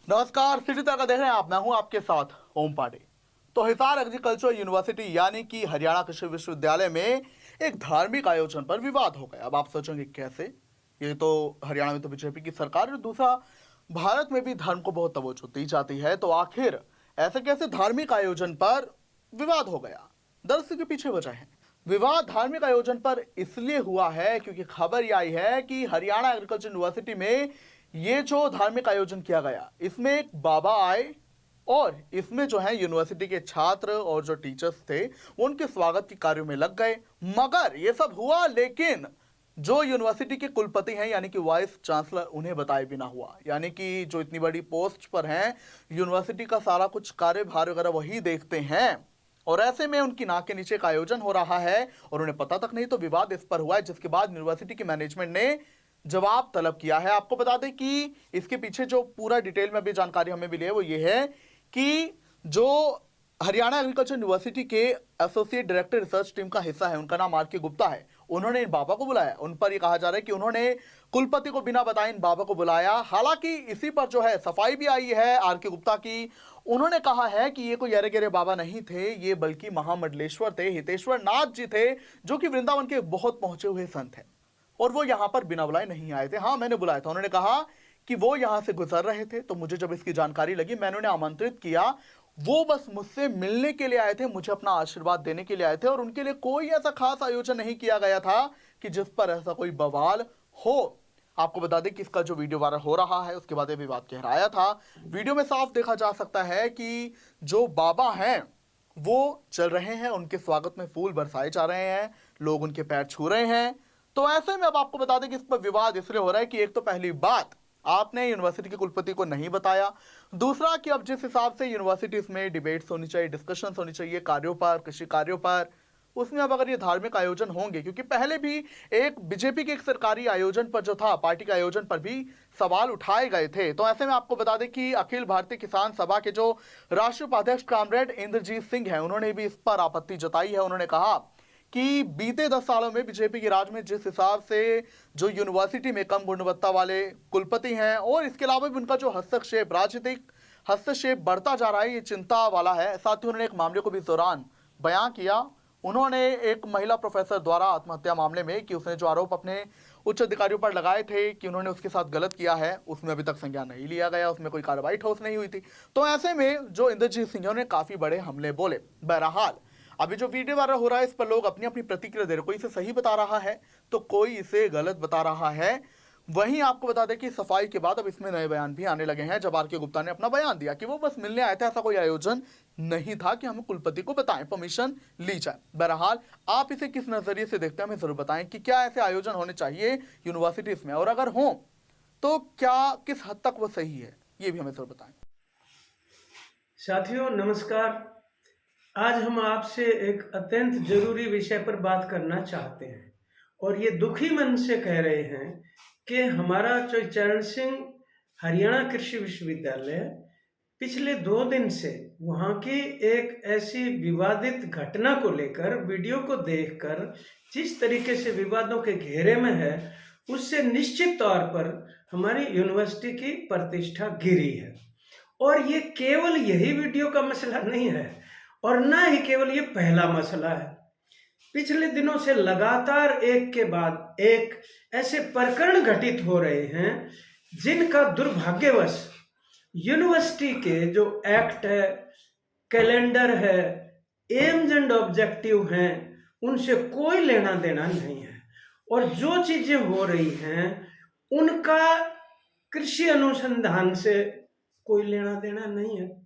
नमस्कार, सिटी तक देख रहे हैं आप। मैं हूं आपके साथ ओम पांडे। तो हिसार एग्रीकल्चर यूनिवर्सिटी यानी कि हरियाणा कृषि विश्वविद्यालय में एक धार्मिक आयोजन पर विवाद हो गया। अब आप सोचेंगे कैसे? ये तो हरियाणा में तो बीजेपी की सरकार है, दूसरा भारत में भी धर्म को बहुत तवज्जो दी जाती है, तो आखिर ऐसे कैसे धार्मिक आयोजन पर विवाद हो गया? दरअसल के पीछे वजह है। विवाद धार्मिक आयोजन पर इसलिए हुआ है क्योंकि खबर ये आई है कि हरियाणा एग्रीकल्चर यूनिवर्सिटी में ये जो धार्मिक आयोजन किया गया, इसमें एक बाबा आए और इसमें जो है यूनिवर्सिटी के छात्र और जो टीचर्स थे वो उनके स्वागत के कार्यों में लग गए। मगर ये सब हुआ, लेकिन जो यूनिवर्सिटी के कुलपति हैं यानी कि वाइस चांसलर, उन्हें बताए बिना हुआ। यानी कि जो इतनी बड़ी पोस्ट पर हैं, यूनिवर्सिटी का सारा कुछ कार्यभार वगैरह वही देखते हैं, और ऐसे में उनकी नाक के नीचे का आयोजन हो रहा है और उन्हें पता तक नहीं। तो विवाद इस पर हुआ है, जिसके बाद यूनिवर्सिटी की मैनेजमेंट ने जवाब तलब किया है। आपको बता दें कि इसके पीछे जो पूरा डिटेल में भी जानकारी हमें मिली है वो ये है कि जो हरियाणा एग्रीकल्चर यूनिवर्सिटी के एसोसिएट डायरेक्टर रिसर्च टीम का हिस्सा है, उनका नाम आर.के. गुप्ता है, उन्होंने इन बाबा को बुलाया। उन पर यह कहा जा रहा है कि उन्होंने कुलपति को बिना बताए इन बाबा को बुलाया। हालांकि इसी पर जो है सफाई भी आई है आर.के. गुप्ता की। उन्होंने कहा है कि ये कोई अरे गरे बाबा नहीं थे, ये बल्कि महामंडलेश्वर थे, हितेश्वर नाथ जी थे, जो कि वृंदावन के बहुत पहुंचे हुए संत हैं, और वो यहाँ पर बिना बुलाए नहीं आए थे। हाँ, मैंने बुलाया था। उन्होंने कहा कि वो यहाँ से गुजर रहे थे, तो मुझे जब इसकी जानकारी लगी, मैंने उन्हें आमंत्रित किया। वो बस मुझसे मिलने के लिए आए थे, मुझे अपना आशीर्वाद देने के लिए आए थे, और उनके लिए कोई ऐसा खास आयोजन नहीं किया गया था कि जिस पर ऐसा कोई बवाल हो। आपको बता दें कि इसका जो वीडियो वायरल हो रहा है, उसके बाद ये विवाद गहराया था। वीडियो में साफ देखा जा सकता है कि जो बाबा हैं वो चल रहे हैं, उनके स्वागत में फूल बरसाए जा रहे हैं, लोग उनके पैर छू रहे हैं। तो ऐसे में अब आपको बता दें कि इस पर विवाद इसलिए हो रहा है कि एक तो पहली बात, आपने यूनिवर्सिटी के कुलपति को नहीं बताया। दूसरा कि अब जिस हिसाब से यूनिवर्सिटीज में डिबेट्स होनी चाहिए, डिस्कशंस होनी चाहिए कार्यों पर, कृषि कार्यों पर, उसमें अब अगर ये धार्मिक आयोजन होंगे, क्योंकि पहले भी एक बीजेपी के एक सरकारी आयोजन पर जो था, पार्टी के आयोजन पर भी सवाल उठाए गए थे। तो ऐसे में आपको बता दें कि अखिल भारतीय किसान सभा के जो राष्ट्रीय उपाध्यक्ष कॉमरेड इंद्रजीत सिंह हैं, उन्होंने भी इस पर आपत्ति जताई है। उन्होंने कहा कि बीते 10 सालों में बीजेपी के राज में जिस हिसाब से जो यूनिवर्सिटी में कम गुणवत्ता वाले कुलपति हैं, और इसके अलावा भी उनका जो हस्तक्षेप, राजनीतिक हस्तक्षेप बढ़ता जा रहा है, ये चिंता वाला है। साथ ही उन्होंने एक मामले को भी इस दौरान बयां किया। उन्होंने एक महिला प्रोफेसर द्वारा आत्महत्या मामले में कि उसने जो आरोप अपने उच्च अधिकारियों पर लगाए थे कि उन्होंने उसके साथ गलत किया है, उसमें अभी तक संज्ञान नहीं लिया गया, उसमें कोई कार्रवाई ठोस नहीं हुई थी। तो ऐसे में जो इंद्रजीत सिंह ने काफी बड़े हमले बोले। बहरहाल अभी जो वीडियो वायरल हो रहा है, इस पर लोग अपनी अपनी प्रतिक्रिया दे रहे हैं। कोई इसे सही बता रहा है तो कोई इसे गलत बता रहा है। वहीं आपको बता दें कि सफाई के बाद अब इसमें नए बयान भी आने लगे हैं। जब आर.के. गुप्ता ने अपना बयान दिया कि वो बस मिलने आए थे, ऐसा कोई आयोजन नहीं था कि हम कुलपति को बताएं, परमिशन ली जाए। बहरहाल आप इसे किस नजरिए से देखते हैं, हमें जरूर बताएं कि क्या ऐसे आयोजन होने चाहिए यूनिवर्सिटीज में, और अगर हों तो क्या किस हद तक वो सही है, ये भी हमें जरूर बताएं। साथियों नमस्कार। आज हम आपसे एक अत्यंत जरूरी विषय पर बात करना चाहते हैं, और ये दुखी मन से कह रहे हैं कि हमारा जो चरण सिंह हरियाणा कृषि विश्वविद्यालय पिछले 2 दिन से वहाँ की एक ऐसी विवादित घटना को लेकर, वीडियो को देखकर जिस तरीके से विवादों के घेरे में है, उससे निश्चित तौर पर हमारी यूनिवर्सिटी की प्रतिष्ठा गिरी है। और ये केवल यही वीडियो का मसला नहीं है, और ना ही केवल ये पहला मसला है। पिछले दिनों से लगातार एक के बाद एक ऐसे प्रकरण घटित हो रहे हैं जिनका दुर्भाग्यवश यूनिवर्सिटी के जो एक्ट है, कैलेंडर है, एम्स एंड ऑब्जेक्टिव हैं, उनसे कोई लेना देना नहीं है। और जो चीजें हो रही हैं उनका कृषि अनुसंधान से कोई लेना देना नहीं है।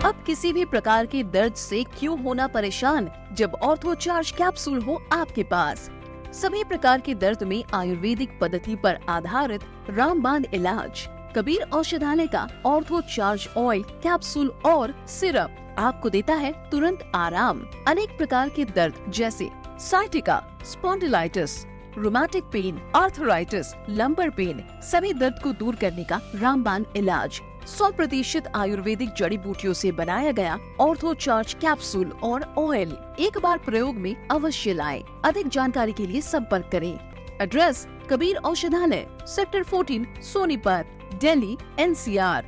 अब किसी भी प्रकार के दर्द से क्यों होना परेशान, जब ऑर्थो चार्ज कैप्सूल हो आपके पास। सभी प्रकार के दर्द में आयुर्वेदिक पद्धति पर आधारित रामबाण इलाज। कबीर औषधालय का ऑर्थो चार्ज ऑयल, कैप्सूल और सिरप आपको देता है तुरंत आराम। अनेक प्रकार के दर्द जैसे sciatica, spondylitis, rheumatic pain, arthritis, lumbar pain, सभी दर्द को दूर करने का रामबाण इलाज। 100% आयुर्वेदिक जड़ी बूटियों से बनाया गया ऑर्थो चार्ज कैप्सूल और ऑयल एक बार प्रयोग में अवश्य लाएं। अधिक जानकारी के लिए संपर्क करें एड्रेस कबीर औषधालय, सेक्टर 14, सोनीपत, दिल्ली, NCR।